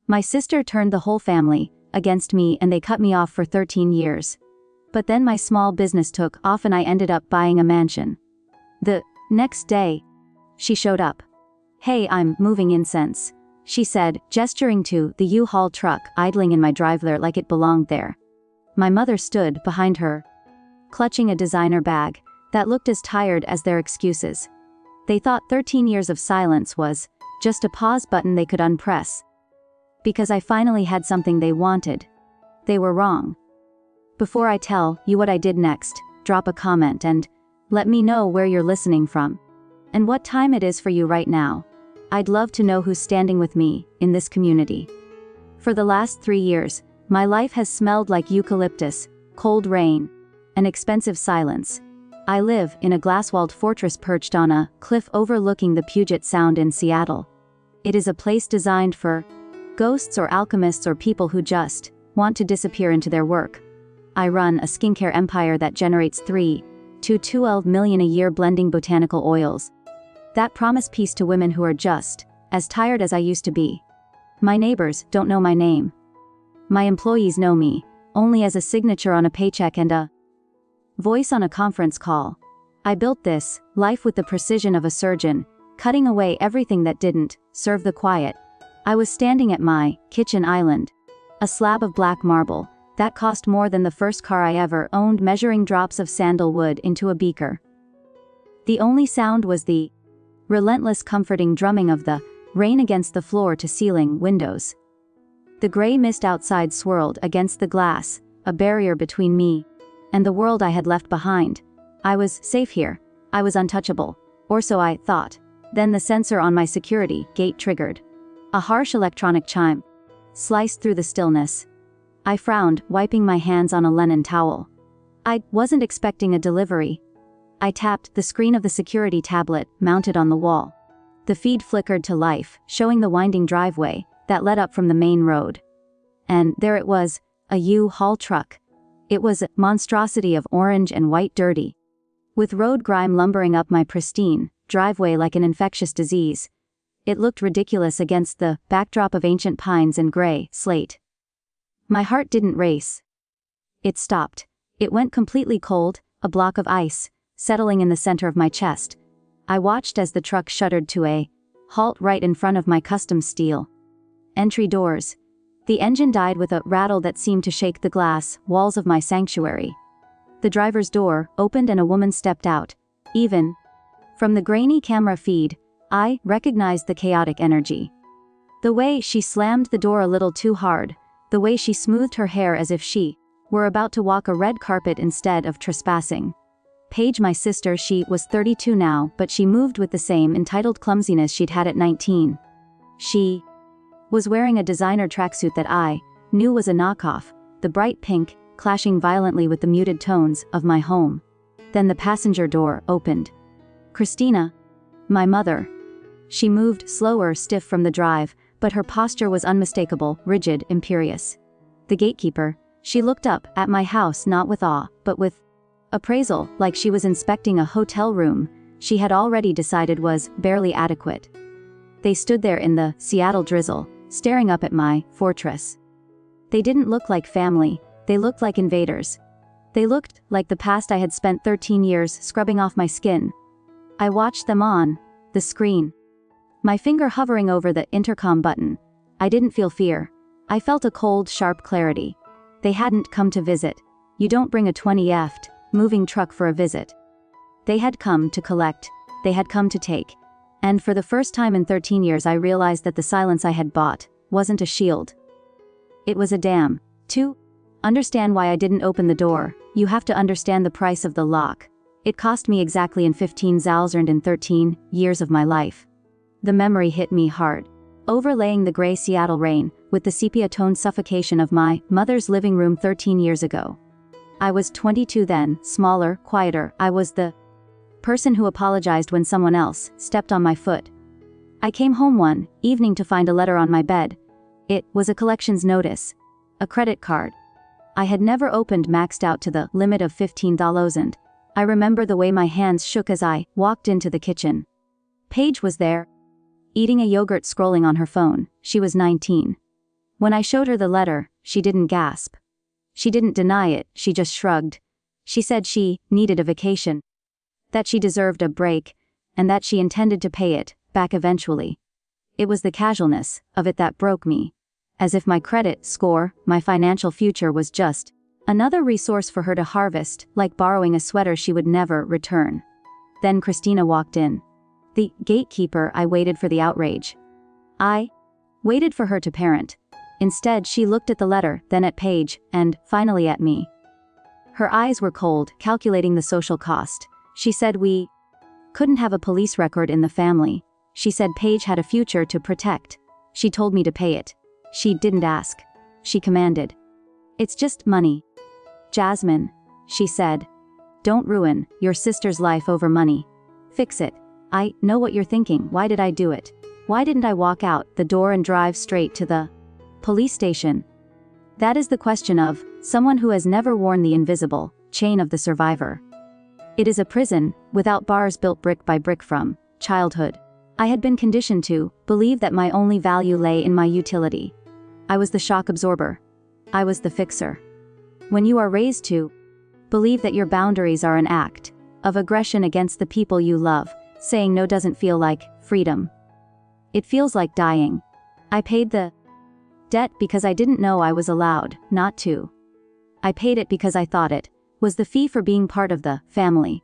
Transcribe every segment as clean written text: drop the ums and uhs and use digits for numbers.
My sister turned the whole family against me and they cut me off for 13 years. But then my small business took off and I ended up buying a mansion. The next day, she showed up. "Hey, I'm moving in since," she said, gesturing to the U-Haul truck idling in my driveway like it belonged there. My mother stood behind her, clutching a designer bag that looked as tired as their excuses. They thought 13 years of silence was just a pause button they could unpress. Because I finally had something they wanted. They were wrong. Before I tell you what I did next, drop a comment and let me know where you're listening from and what time it is for you right now. I'd love to know who's standing with me in this community. For the last 3 years, my life has smelled like eucalyptus, cold rain, and expensive silence. I live in a glass-walled fortress perched on a cliff overlooking the Puget Sound in Seattle. It is a place designed for ghosts or alchemists or people who just want to disappear into their work. I run a skincare empire that generates 3 to 12 million a year blending botanical oils that promise peace to women who are just as tired as I used to be. My neighbors don't know my name. My employees know me only as a signature on a paycheck and a voice on a conference call. I built this life with the precision of a surgeon, cutting away everything that didn't serve the quiet. I was standing at my kitchen island, a slab of black marble that cost more than the first car I ever owned, measuring drops of sandalwood into a beaker. The only sound was the relentless comforting drumming of the rain against the floor to ceiling windows. The gray mist outside swirled against the glass, a barrier between me and the world I had left behind. I was safe here. I was untouchable. Or so I thought. Then the sensor on my security gate triggered. A harsh electronic chime sliced through the stillness. I frowned, wiping my hands on a linen towel. I wasn't expecting a delivery. I tapped the screen of the security tablet mounted on the wall. The feed flickered to life, showing the winding driveway that led up from the main road. And there it was, a U-Haul truck. It was a monstrosity of orange and white dirty, with road grime lumbering up my pristine driveway like an infectious disease. It looked ridiculous against the backdrop of ancient pines and gray slate. My heart didn't race. It stopped. It went completely cold, a block of ice, settling in the center of my chest. I watched as the truck shuddered to a halt right in front of my custom steel entry doors. The engine died with a rattle that seemed to shake the glass walls of my sanctuary. The driver's door opened and a woman stepped out. Even from the grainy camera feed, I recognized the chaotic energy. The way she slammed the door a little too hard, the way she smoothed her hair as if she were about to walk a red carpet instead of trespassing. Paige, my sister, she was 32 now, but she moved with the same entitled clumsiness she'd had at 19. She was wearing a designer tracksuit that I knew was a knockoff, the bright pink clashing violently with the muted tones of my home. Then the passenger door opened. Christina, my mother. She moved slower, stiff from the drive, but her posture was unmistakable, rigid, imperious. The gatekeeper, she looked up at my house not with awe, but with appraisal, like she was inspecting a hotel room she had already decided was barely adequate. They stood there in the Seattle drizzle, staring up at my fortress. They didn't look like family, they looked like invaders. They looked like the past I had spent 13 years scrubbing off my skin. I watched them on the screen, my finger hovering over the intercom button. I didn't feel fear. I felt a cold, sharp clarity. They hadn't come to visit. You don't bring a 20ft moving truck for a visit. They had come to collect. They had come to take. And for the first time in 13 years I realized that the silence I had bought wasn't a shield. It was a dam. To understand why I didn't open the door, you have to understand the price of the lock. It cost me exactly in 15 zals earned in 13 years of my life. The memory hit me hard, overlaying the gray Seattle rain with the sepia-toned suffocation of my mother's living room 13 years ago. I was 22 then, smaller, quieter. I was the person who apologized when someone else stepped on my foot. I came home one evening to find a letter on my bed. It was a collections notice. A credit card. I had never opened maxed out to the limit of $15, and I remember the way my hands shook as I walked into the kitchen. Paige was there, eating a yogurt, scrolling on her phone. She was 19. When I showed her the letter, she didn't gasp. She didn't deny it, she just shrugged. She said she needed a vacation, that she deserved a break, and that she intended to pay it back eventually. It was the casualness of it that broke me. As if my credit score, my financial future was just another resource for her to harvest, like borrowing a sweater she would never return. Then Christina walked in. The gatekeeper. I waited for the outrage. I waited for her to parent. Instead, she looked at the letter, then at Paige, and finally at me. Her eyes were cold, calculating the social cost. She said we couldn't have a police record in the family. She said Paige had a future to protect. She told me to pay it. She didn't ask. She commanded. It's just money. Jasmine, she said. Don't ruin your sister's life over money. Fix it. I know what you're thinking. Why did I do it? Why didn't I walk out the door and drive straight to the police station? That is the question of someone who has never worn the invisible chain of the survivor. It is a prison, without bars, built brick by brick from childhood. I had been conditioned to believe that my only value lay in my utility. I was the shock absorber. I was the fixer. When you are raised to believe that your boundaries are an act of aggression against the people you love, saying no doesn't feel like freedom. It feels like dying. I paid the debt because I didn't know I was allowed not to. I paid it because I thought it was the fee for being part of the family.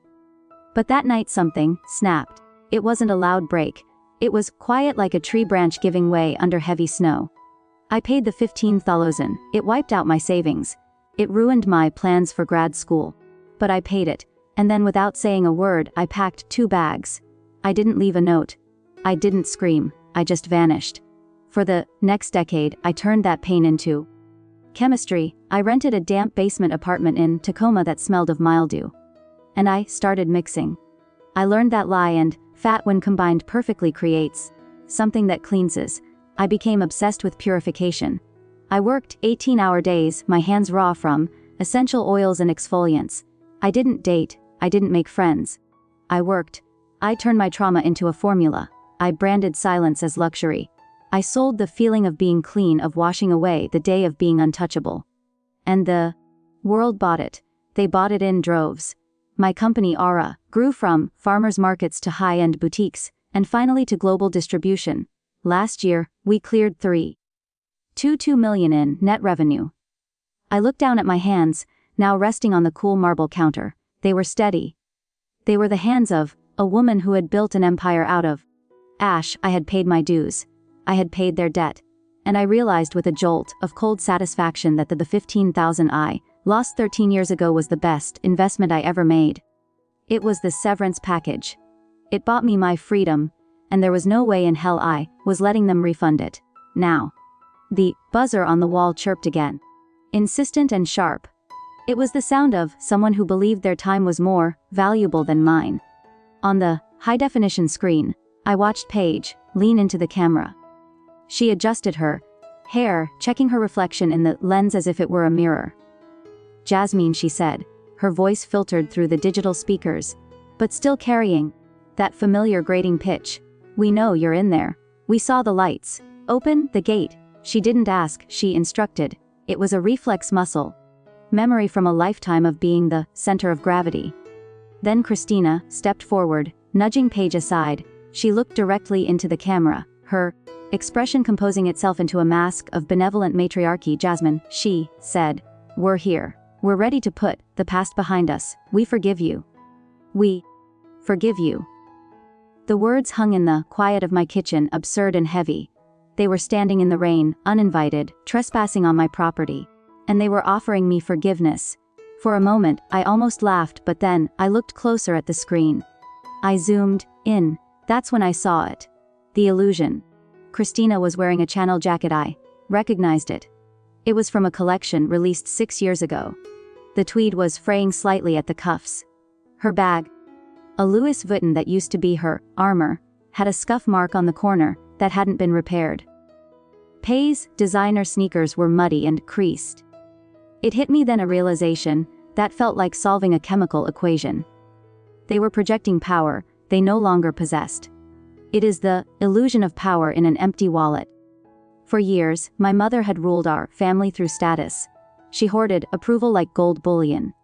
But that night something snapped. It wasn't a loud break. It was quiet, like a tree branch giving way under heavy snow. I paid the 15,000. It wiped out my savings. It ruined my plans for grad school. But I paid it, and then without saying a word, I packed 2 bags. I didn't leave a note. I didn't scream. I just vanished. For the next decade, I turned that pain into chemistry. I rented a damp basement apartment in Tacoma that smelled of mildew. And I started mixing. I learned that lye and fat, when combined perfectly, creates something that cleanses. I became obsessed with purification. I worked 18-hour days, my hands raw from essential oils and exfoliants. I didn't date. I didn't make friends. I worked. I turned my trauma into a formula. I branded silence as luxury. I sold the feeling of being clean, of washing away the day of being untouchable. And the world bought it. They bought it in droves. My company, Aura, grew from farmers markets to high-end boutiques, and finally to global distribution. Last year, we cleared $3.22 million in net revenue. I looked down at my hands, now resting on the cool marble counter. They were steady. They were the hands of a woman who had built an empire out of ash. I had paid my dues. I had paid their debt. And I realized with a jolt of cold satisfaction that the 15,000 I lost 13 years ago was the best investment I ever made. It was the severance package. It bought me my freedom, and there was no way in hell I was letting them refund it. Now. The buzzer on the wall chirped again. Insistent and sharp. It was the sound of someone who believed their time was more valuable than mine. On the high-definition screen, I watched Paige lean into the camera. She adjusted her hair, checking her reflection in the lens as if it were a mirror. Jasmine, she said, her voice filtered through the digital speakers, but still carrying that familiar grating pitch. We know you're in there. We saw the lights. Open the gate. She didn't ask, she instructed. It was a reflex muscle. Memory from a lifetime of being the center of gravity. Then Christina stepped forward, nudging Paige aside. She looked directly into the camera, her expression composing itself into a mask of benevolent matriarchy. Jasmine, she said, we're here. We're ready to put the past behind us. We forgive you. We forgive you. The words hung in the quiet of my kitchen, absurd and heavy. They were standing in the rain, uninvited, trespassing on my property. And they were offering me forgiveness. For a moment, I almost laughed, but then, I looked closer at the screen. I zoomed in. That's when I saw it. The illusion. Christina was wearing a Chanel jacket. I recognized it. It was from a collection released 6 years ago. The tweed was fraying slightly at the cuffs. Her bag, a Louis Vuitton that used to be her armor, had a scuff mark on the corner that hadn't been repaired. Paige's designer sneakers were muddy and creased. It hit me then, a realization that felt like solving a chemical equation. They were projecting power they no longer possessed. It is the illusion of power in an empty wallet. For years, my mother had ruled our family through status. She hoarded approval like gold bullion.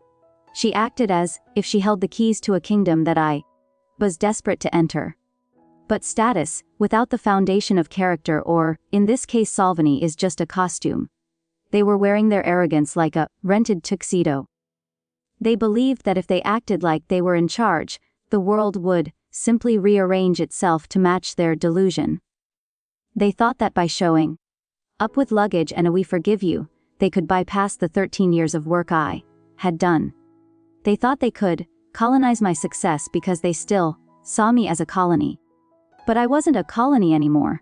She acted as if she held the keys to a kingdom that I was desperate to enter. But status, without the foundation of character or, in this case Salvini, is just a costume. They were wearing their arrogance like a rented tuxedo. They believed that if they acted like they were in charge, the world would simply rearrange itself to match their delusion. They thought that by showing up with luggage and a "we forgive you," they could bypass the 13 years of work I had done. They thought they could colonize my success because they still saw me as a colony. But I wasn't a colony anymore.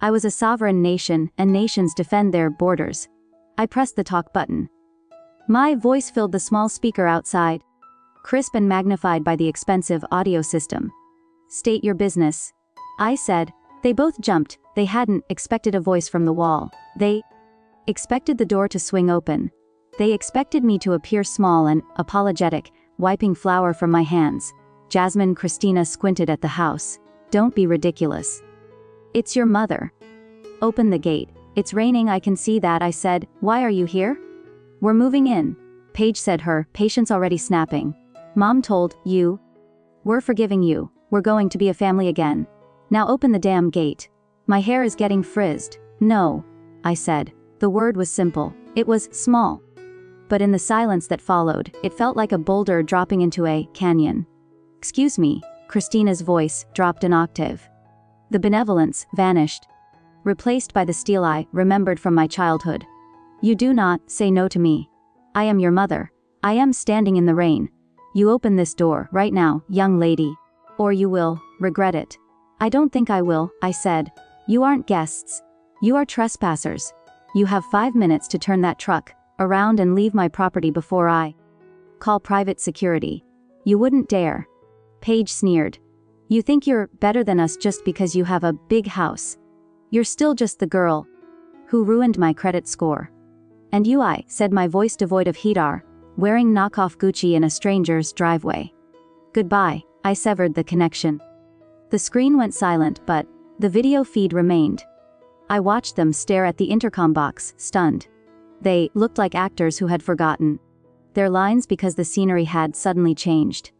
I was a sovereign nation, and nations defend their borders. I pressed the talk button. My voice filled the small speaker outside, crisp and magnified by the expensive audio system. "State your business," I said. They both jumped. They hadn't expected a voice from the wall. They expected the door to swing open. They expected me to appear small and apologetic, wiping flour from my hands. Jasmine Christina squinted at the house. "Don't be ridiculous. It's your mother. Open the gate. It's raining, I can see that," I said. "Why are you here?" "We're moving in," Paige said, her patience already snapping. "Mom told you. We're forgiving you. We're going to be a family again. Now open the damn gate." "My hair is getting frizzed." "No," I said. The word was simple. It was small. But in the silence that followed, it felt like a boulder dropping into a canyon. "Excuse me," Christina's voice dropped an octave. The benevolence vanished, replaced by the steel I remembered from my childhood. "You do not say no to me. I am your mother. I am standing in the rain. You open this door right now, young lady, or you will regret it." "I don't think I will," I said. "You aren't guests. You are trespassers. You have 5 minutes to turn that truck around and leave my property before I call private security." "You wouldn't dare." Paige sneered. "You think you're better than us just because you have a big house. You're still just the girl who ruined my credit score." "And you," I said, my voice devoid of heat, "are wearing knockoff Gucci in a stranger's driveway." "Goodbye." I severed the connection. The screen went silent, but the video feed remained. I watched them stare at the intercom box, stunned. They looked like actors who had forgotten their lines because the scenery had suddenly changed.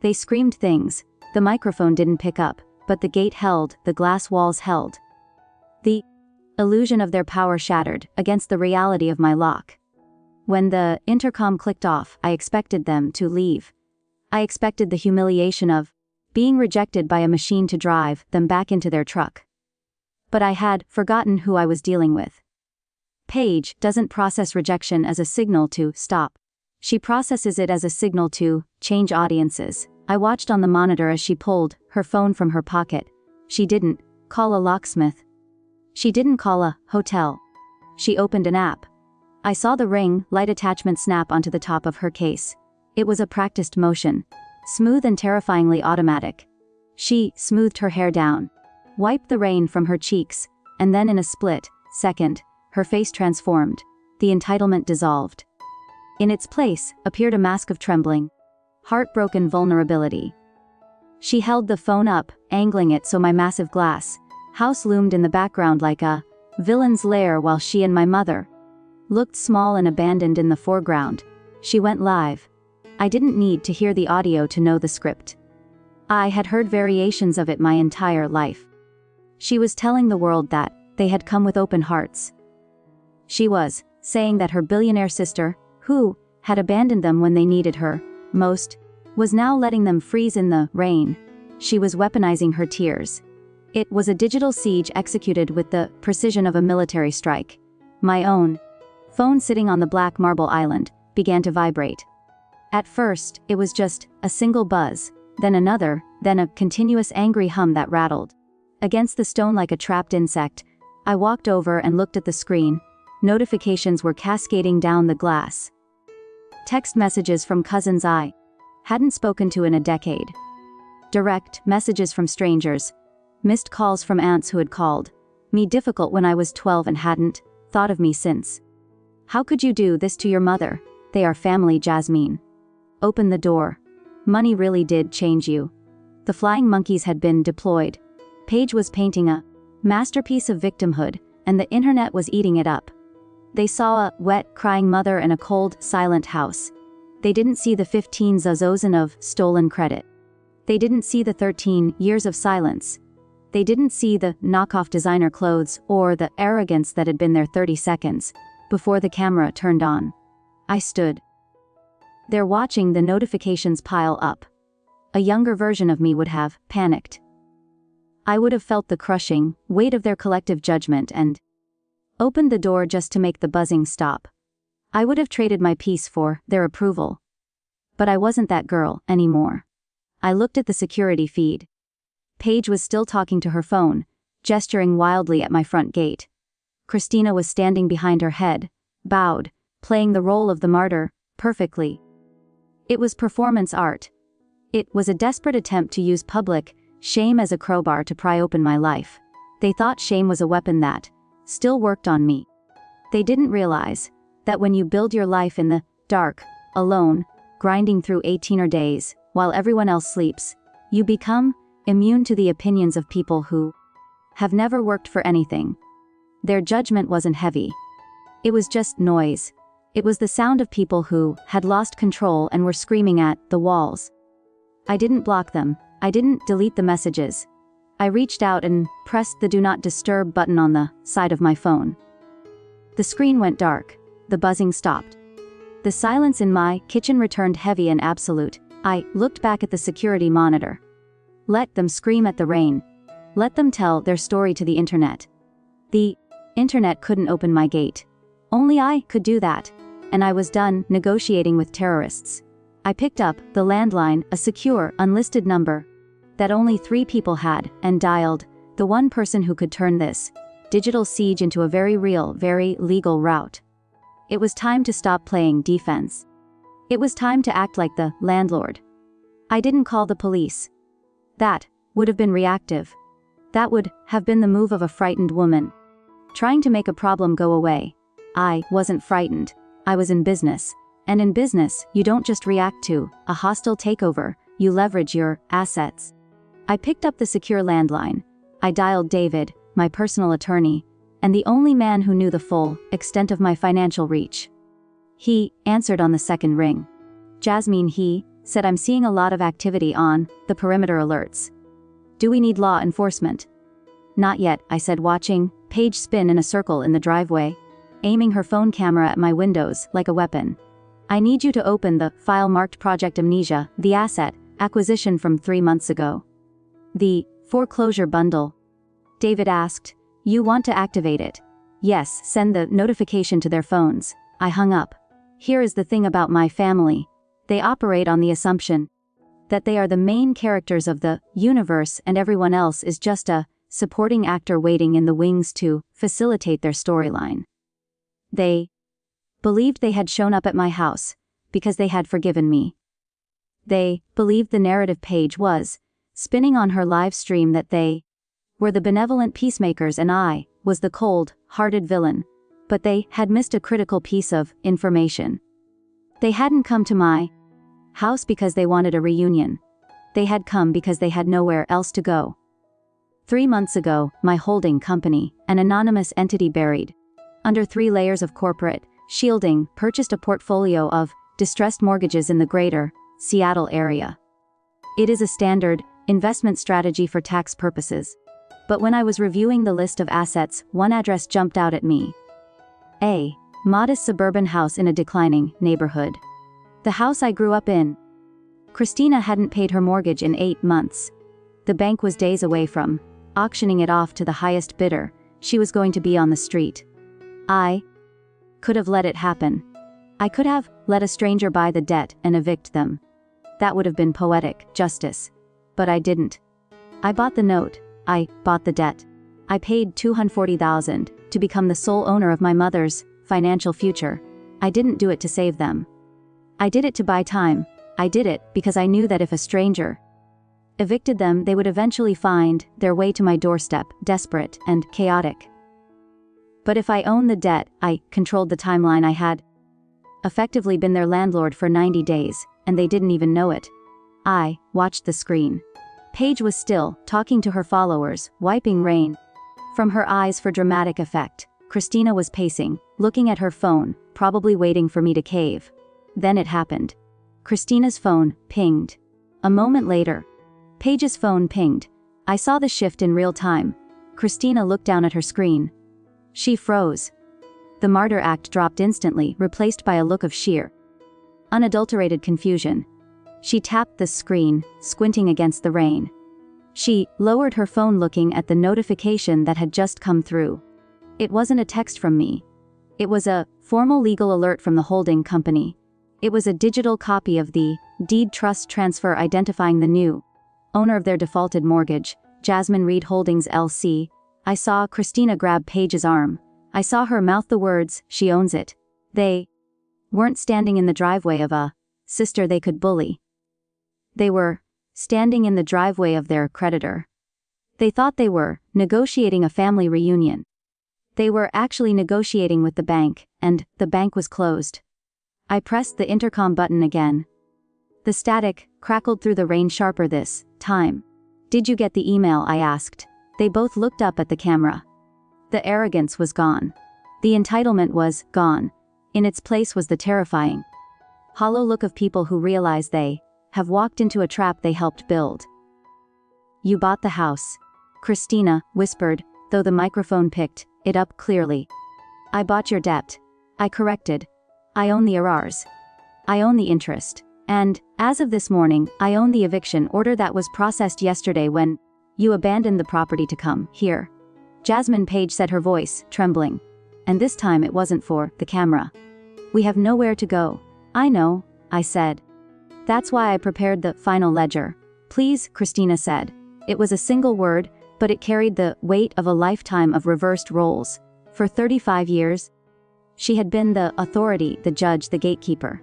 They screamed things. The microphone didn't pick up, but the gate held, the glass walls held. The illusion of their power shattered against the reality of my lock. When the intercom clicked off, I expected them to leave. I expected the humiliation of being rejected by a machine to drive them back into their truck. But I had forgotten who I was dealing with. Paige doesn't process rejection as a signal to stop. She processes it as a signal to change audiences. I watched on the monitor as she pulled her phone from her pocket. She didn't call a locksmith. She didn't call a hotel. She opened an app. I saw the ring light attachment snap onto the top of her case. It was a practiced motion, smooth and terrifyingly automatic. She smoothed her hair down, wiped the rain from her cheeks, and then in a split second, her face transformed. The entitlement dissolved. In its place appeared a mask of trembling, heartbroken vulnerability. She held the phone up, angling it so my massive glass house loomed in the background like a villain's lair, while she and my mother looked small and abandoned in the foreground. She went live. I didn't need to hear the audio to know the script. I had heard variations of it my entire life. She was telling the world that they had come with open hearts. She was saying that her billionaire sister, who had abandoned them when they needed her most, was now letting them freeze in the rain. She was weaponizing her tears. It was a digital siege executed with the precision of a military strike. My own phone, sitting on the black marble island, began to vibrate. At first, it was just a single buzz, then another, then a continuous angry hum that rattled against the stone like a trapped insect. I walked over and looked at the screen. Notifications were cascading down the glass. Text messages from cousins I hadn't spoken to in a decade. Direct messages from strangers. Missed calls from aunts who had called me difficult when I was 12 and hadn't thought of me since. "How could you do this to your mother? They are family, Jasmine. Open the door. Money really did change you." The flying monkeys had been deployed. Paige was painting a masterpiece of victimhood, and the internet was eating it up. They saw a wet, crying mother and a cold, silent house. They didn't see the 15 zazozan of stolen credit. They didn't see the 13 years of silence. They didn't see the knockoff designer clothes or the arrogance that had been there 30 seconds before the camera turned on. I stood there watching the notifications pile up. A younger version of me would have panicked. I would have felt the crushing weight of their collective judgment and opened the door just to make the buzzing stop. I would have traded my peace for their approval. But I wasn't that girl anymore. I looked at the security feed. Paige was still talking to her phone, gesturing wildly at my front gate. Christina was standing behind her head, bowed, playing the role of the martyr, perfectly. It was performance art. It was a desperate attempt to use public shame as a crowbar to pry open my life. They thought shame was a weapon that still worked on me. They didn't realize that when you build your life in the dark, alone, grinding through 18 days, while everyone else sleeps, you become immune to the opinions of people who have never worked for anything. Their judgment wasn't heavy. It was just noise. It was the sound of people who had lost control and were screaming at the walls. I didn't block them. I didn't delete the messages. I reached out and pressed the Do Not Disturb button on the side of my phone. The screen went dark. The buzzing stopped. The silence in my kitchen returned heavy and absolute. I looked back at the security monitor. Let them scream at the rain. Let them tell their story to the internet. The internet couldn't open my gate. Only I could do that. And I was done negotiating with terrorists. I picked up the landline, a secure, unlisted number that only 3 people had, and dialed the one person who could turn this digital siege into a very real, very legal route. It was time to stop playing defense. It was time to act like the landlord. I didn't call the police. That would have been reactive. That would have been the move of a frightened woman trying to make a problem go away. I wasn't frightened. I was in business. And in business, you don't just react to a hostile takeover, you leverage your assets. I picked up the secure landline. I dialed David, my personal attorney, and the only man who knew the full extent of my financial reach. He answered on the second ring. Jasmine, he said, I'm seeing a lot of activity on the perimeter alerts. Do we need law enforcement? Not yet, I said, watching Paige spin in a circle in the driveway, aiming her phone camera at my windows like a weapon. I need you to open the file marked Project Amnesia, the asset acquisition from 3 months ago. The foreclosure bundle. David asked, you want to activate it? Yes, send the notification to their phones. I hung up. Here is the thing about my family. They operate on the assumption that they are the main characters of the universe and everyone else is just a supporting actor waiting in the wings to facilitate their storyline. They believed they had shown up at my house because they had forgiven me. They believed the narrative Paige was spinning on her live stream that they were the benevolent peacemakers and I was the cold-hearted villain. But they had missed a critical piece of information. They hadn't come to my house because they wanted a reunion. They had come because they had nowhere else to go. 3 months ago, my holding company, an anonymous entity buried under 3 layers of corporate shielding, purchased a portfolio of distressed mortgages in the greater Seattle area. It is a standard investment strategy for tax purposes. But when I was reviewing the list of assets, one address jumped out at me. A modest suburban house in a declining neighborhood. The house I grew up in. Christina hadn't paid her mortgage in 8 months. The bank was days away from auctioning it off to the highest bidder. She was going to be on the street. I could have let it happen. I could have let a stranger buy the debt and evict them. That would have been poetic justice. But I didn't. I bought the note. I bought the debt. I paid $240,000 to become the sole owner of my mother's financial future. I didn't do it to save them. I did it to buy time. I did it because I knew that if a stranger evicted them, they would eventually find their way to my doorstep, desperate and chaotic. But if I owned the debt, I controlled the timeline. I had effectively been their landlord for 90 days, and they didn't even know it. I watched the screen. Paige was still talking to her followers, wiping rain From her eyes for dramatic effect, Christina was pacing, looking at her phone, probably waiting for me to cave. Then it happened. Christina's phone pinged. A moment later, Paige's phone pinged. I saw the shift in real time. Christina looked down at her screen. She froze. The martyr act dropped instantly, replaced by a look of sheer, unadulterated confusion. She tapped the screen, squinting against the rain. She lowered her phone, looking at the notification that had just come through. It wasn't a text from me. It was a formal legal alert from the holding company. It was a digital copy of the deed trust transfer identifying the new owner of their defaulted mortgage, Jasmine Reed Holdings LC. I saw Christina grab Paige's arm. I saw her mouth the words, "She owns it." They weren't standing in the driveway of a sister they could bully. They were standing in the driveway of their creditor. They thought they were negotiating a family reunion. They were actually negotiating with the bank, and the bank was closed. I pressed the intercom button again. The static crackled through the rain sharper this time. "Did you get the email?" I asked. They both looked up at the camera. The arrogance was gone. The entitlement was gone. In its place was the terrifying, hollow look of people who realize they have walked into a trap they helped build. "You bought the house," Christina whispered, though the microphone picked it up clearly. "I bought your debt," I corrected. "I own the arrears. I own the interest. And, as of this morning, I own the eviction order that was processed yesterday when you abandoned the property to come here." Jasmine Paige said, her voice trembling. And this time it wasn't for the camera. "We have nowhere to go." "I know," I said. "That's why I prepared the final ledger." "Please," Christina said. It was a single word, but it carried the weight of a lifetime of reversed roles. For 35 years, she had been the authority, the judge, the gatekeeper.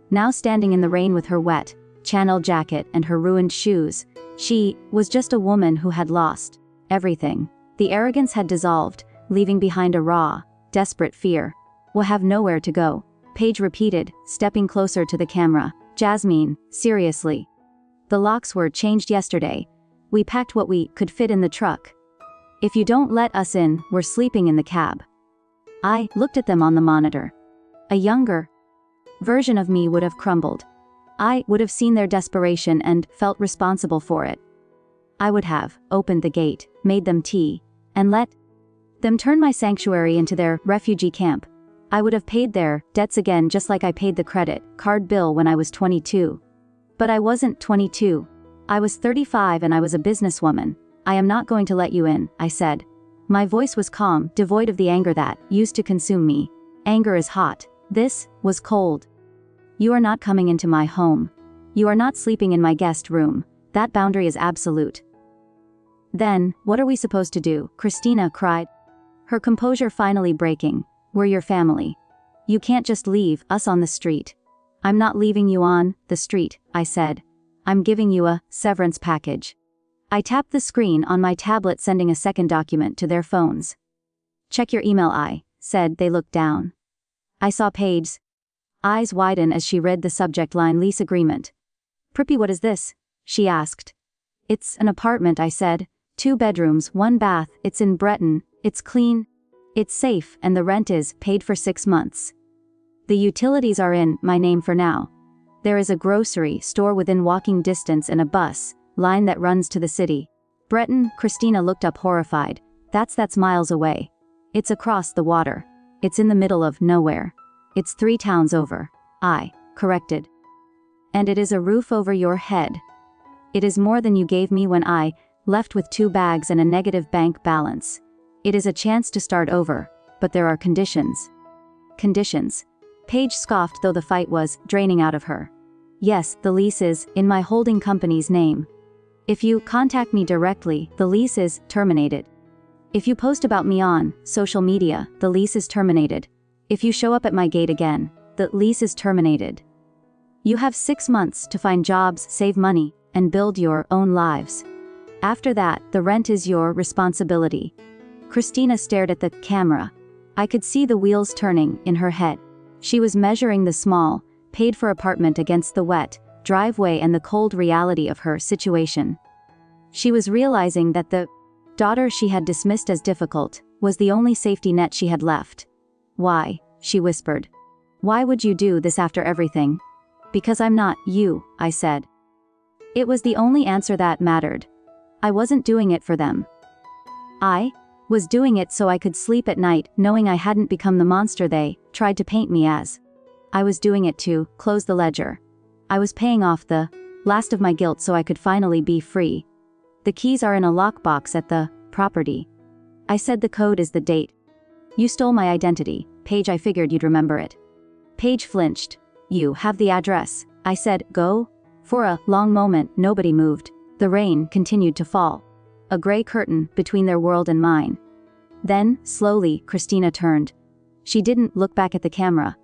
Now standing in the rain with her wet Chanel jacket and her ruined shoes, she was just a woman who had lost everything. The arrogance had dissolved, leaving behind a raw, desperate fear. "We'll have nowhere to go," Paige repeated, stepping closer to the camera. "Jasmine, seriously. The locks were changed yesterday. We packed what we could fit in the truck. If you don't let us in, we're sleeping in the cab." I looked at them on the monitor. A younger version of me would have crumbled. I would have seen their desperation and felt responsible for it. I would have opened the gate, made them tea, and let them turn my sanctuary into their refugee camp. I would have paid their debts again, just like I paid the credit card bill when I was 22. But I wasn't 22. I was 35 and I was a businesswoman. "I am not going to let you in," I said. My voice was calm, devoid of the anger that used to consume me. Anger is hot. This was cold. "You are not coming into my home. You are not sleeping in my guest room. That boundary is absolute." "Then, what are we supposed to do?" Christina cried, her composure finally breaking. "We're your family. You can't just leave us on the street." "I'm not leaving you on the street," I said. "I'm giving you a severance package." I tapped the screen on my tablet, sending a second document to their phones. "Check your email," I said. They looked down. I saw Paige's eyes widen as she read the subject line, "Lease agreement." "Prippy, what is this?" she asked. "It's an apartment," I said. 2 bedrooms, 1 bath, it's in Breton, it's clean, it's safe, and the rent is paid for 6 months. The utilities are in my name for now. There is a grocery store within walking distance and a bus line that runs to the city." "Breton," Christina looked up horrified. That's miles away. It's across the water. It's in the middle of nowhere. It's 3 towns over," I corrected. "And it is a roof over your head. It is more than you gave me when I left with 2 bags and a negative bank balance. It is a chance to start over, but there are conditions." "Conditions?" Paige scoffed, though the fight was draining out of her. "Yes, the lease is in my holding company's name. If you contact me directly, the lease is terminated. If you post about me on social media, the lease is terminated. If you show up at my gate again, the lease is terminated. You have 6 months to find jobs, save money, and build your own lives. After that, the rent is your responsibility." Christina stared at the camera. I could see the wheels turning in her head. She was measuring the small, paid-for apartment against the wet driveway and the cold reality of her situation. She was realizing that the daughter she had dismissed as difficult, was the only safety net she had left. "Why?" she whispered. "Why would you do this after everything?" "Because I'm not you," I said. It was the only answer that mattered. I wasn't doing it for them. I was doing it so I could sleep at night knowing I hadn't become the monster they tried to paint me as. I was doing it to close the ledger. I was paying off the last of my guilt so I could finally be free. "The keys are in a lockbox at the property." I said. "The code is the date." "You stole my identity, Paige. I figured you'd remember it." Paige flinched. "You have the address," I said. "Go." For a long moment, nobody moved. The rain continued to fall. A gray curtain between their world and mine. Then, slowly, Christina turned. She didn't look back at the camera.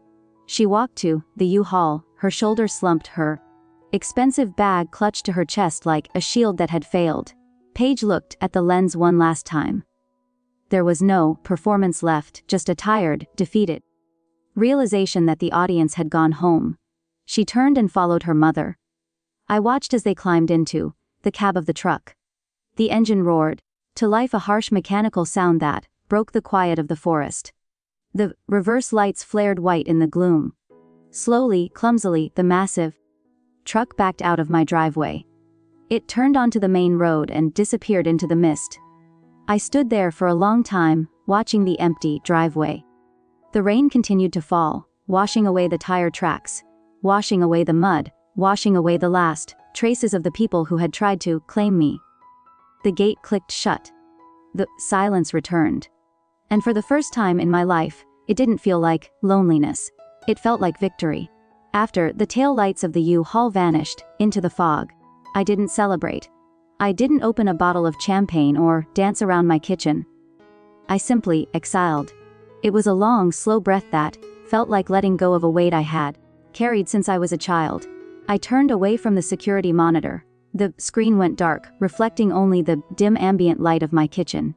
She walked to the U-Haul, her shoulders slumped, her expensive bag clutched to her chest like a shield that had failed. Paige looked at the lens one last time. There was no performance left, just a tired, defeated realization that the audience had gone home. She turned and followed her mother. I watched as they climbed into the cab of the truck. The engine roared to life, a harsh mechanical sound that broke the quiet of the forest. The reverse lights flared white in the gloom. Slowly, clumsily, the massive truck backed out of my driveway. It turned onto the main road and disappeared into the mist. I stood there for a long time, watching the empty driveway. The rain continued to fall, washing away the tire tracks, washing away the mud, washing away the last traces of the people who had tried to claim me. The gate clicked shut. The silence returned. And for the first time in my life, it didn't feel like loneliness. It felt like victory. After the tail lights of the U-Haul vanished into the fog, I didn't celebrate. I didn't open a bottle of champagne or dance around my kitchen. I simply exhaled. It was a long, slow breath that felt like letting go of a weight I had carried since I was a child. I turned away from the security monitor. The screen went dark, reflecting only the dim ambient light of my kitchen.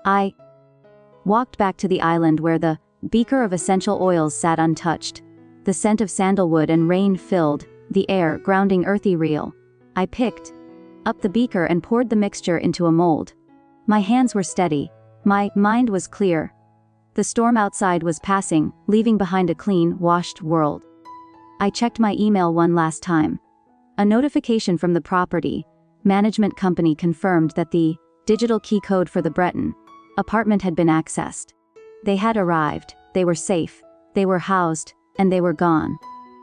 I walked back to the island where the beaker of essential oils sat untouched. The scent of sandalwood and rain filled the air, grounding earthy real. I picked up the beaker and poured the mixture into a mold. My hands were steady. My mind was clear. The storm outside was passing, leaving behind a clean, washed world. I checked my email one last time. A notification from the property management company confirmed that the digital key code for the Breton apartment had been accessed. They had arrived, they were safe, they were housed, and they were gone.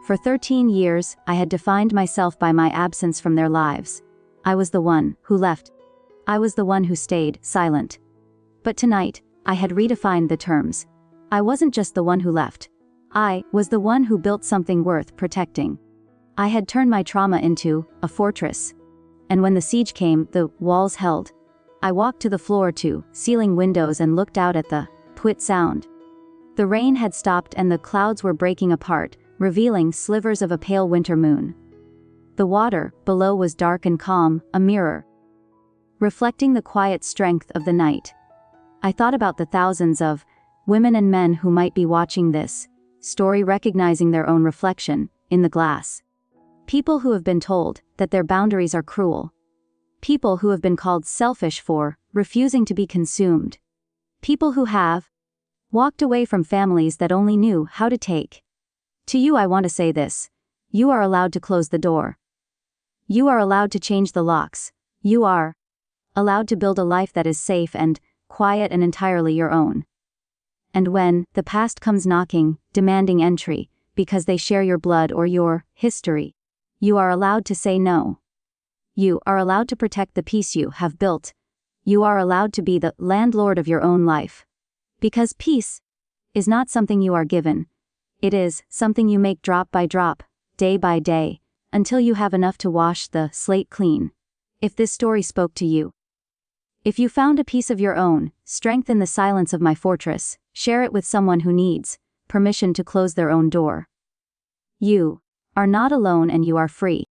For 13 years, I had defined myself by my absence from their lives. I was the one who left. I was the one who stayed silent. But tonight, I had redefined the terms. I wasn't just the one who left. I was the one who built something worth protecting. I had turned my trauma into a fortress. And when the siege came, the walls held. I walked to the floor to ceiling windows and looked out at the pwit sound. The rain had stopped and the clouds were breaking apart, revealing slivers of a pale winter moon. The water below was dark and calm, a mirror, reflecting the quiet strength of the night. I thought about the thousands of women and men who might be watching this story, recognizing their own reflection in the glass. People who have been told that their boundaries are cruel. People who have been called selfish for refusing to be consumed. People who have walked away from families that only knew how to take. To you I want to say this. You are allowed to close the door. You are allowed to change the locks. You are allowed to build a life that is safe and quiet and entirely your own. And when the past comes knocking, demanding entry, because they share your blood or your history, you are allowed to say no. You are allowed to protect the peace you have built. You are allowed to be the landlord of your own life. Because peace is not something you are given. It is something you make drop by drop, day by day, until you have enough to wash the slate clean. If this story spoke to you, if you found a piece of your own strength in the silence of my fortress, share it with someone who needs permission to close their own door. You are not alone and you are free.